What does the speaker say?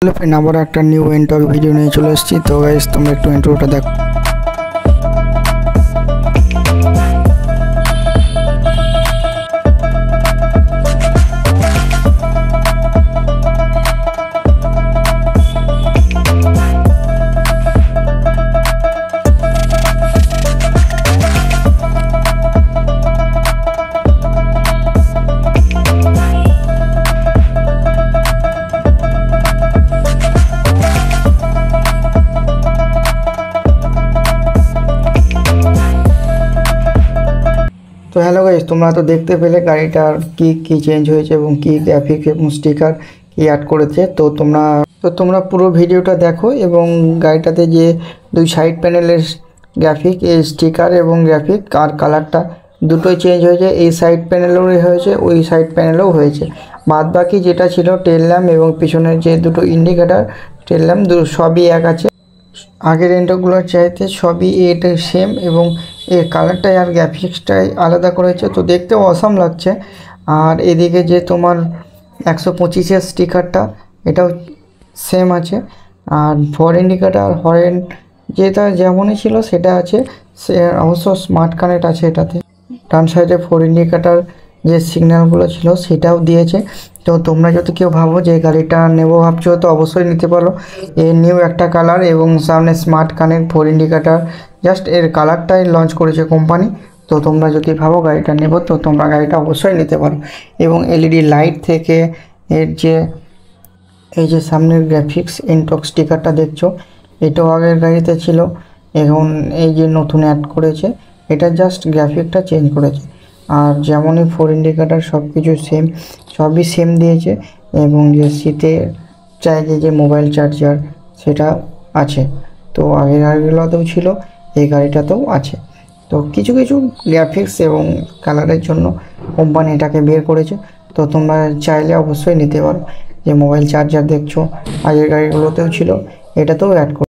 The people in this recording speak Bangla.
হ্যালো ফ্রেন্ড, আবার একটা নিউ ইন্ট্রো ভিডিও নিয়ে চলে এসেছি। তো গাইস, তোমরা একটু ইন্ট্রোটা দেখো। তো হ্যালো গাইস, তোমরা তো দেখতে পেলে গাড়িটার কি চেঞ্জ হয়েছে এবং কি গ্রাফিক্স এবং স্টিকার কি অ্যাড করেছে। তো তোমরা পুরো ভিডিওটা দেখো এবং গাড়িটাতে যে দুই সাইড প্যানেলের গ্রাফিক, এই স্টিকার এবং গ্রাফিক আর কালারটা দুটোই চেঞ্জ হয়েছে। এই সাইড প্যানেলেও হয়েছে, ওই সাইড প্যানেলেও হয়েছে। বাদ বাকি যেটা ছিল টেল ল্যাম্প এবং পিছনের যে দুটো ইন্ডিকেটার টেল ল্যাম্প সবই এক আছে। আগের ইন্ট্রোগুলোর চাইতে সবই এটা সেম এবং এর কালারটাই আর গ্রাফিক্সটাই আলাদা করেছে, তো দেখতেও অসাম লাগছে। আর এদিকে যে তোমার 125-এর স্টিকারটা, এটাও সেম আছে। আর ফর ইন্ডিকেটার হরেন যেটা যেমনই ছিল সেটা আছে, সে অবশ্য স্মার্ট কানেক্ট আছে এটাতে। ডান সাইডে ফর ইন্ডিকেটার যে সিগন্যালগুলো ছিল সেটাও দিয়েছে। তো তোমরা যদি কেউ ভাবো যে গাড়িটা নেবো ভাবছো, তো অবশ্যই নিতে পারো। এর নিউ একটা কালার এবং সামনে smart connect, four indicator, just এর কালারটাই লঞ্চ করেছে কোম্পানি। তো তোমরা যদি ভাবো গাড়িটা নেবো, তো তোমরা গাড়িটা অবশ্যই নিতে পারো। এবং এলইডি লাইট থেকে এর যে এই যে সামনের গ্রাফিক্স ইনটক স্টিকারটা দেখছো, এটাও আগের গাড়িতে ছিল, এখন এই যে নতুন অ্যাড করেছে, এটা জাস্ট গ্রাফিকটা চেঞ্জ করেছে। আর যেমনই ফোর ইন্ডিকেটার সব কিছু সেম, সবই সেম দিয়েছে। এবং যে সিটে চাইছে যে মোবাইল চার্জার, সেটা আছে। তো আগের গাড়িগুলোতেও ছিল, এই গাড়িটাতেও আছে। তো কিছু কিছু গ্রাফিক্স এবং কালারের জন্য কোম্পানি এটাকে বের করেছে। তো তোমরা চাইলে অবশ্যই নিতে পারো। যে মোবাইল চার্জার দেখছো আগের গাড়িগুলোতেও ছিল, এটাতেও অ্যাড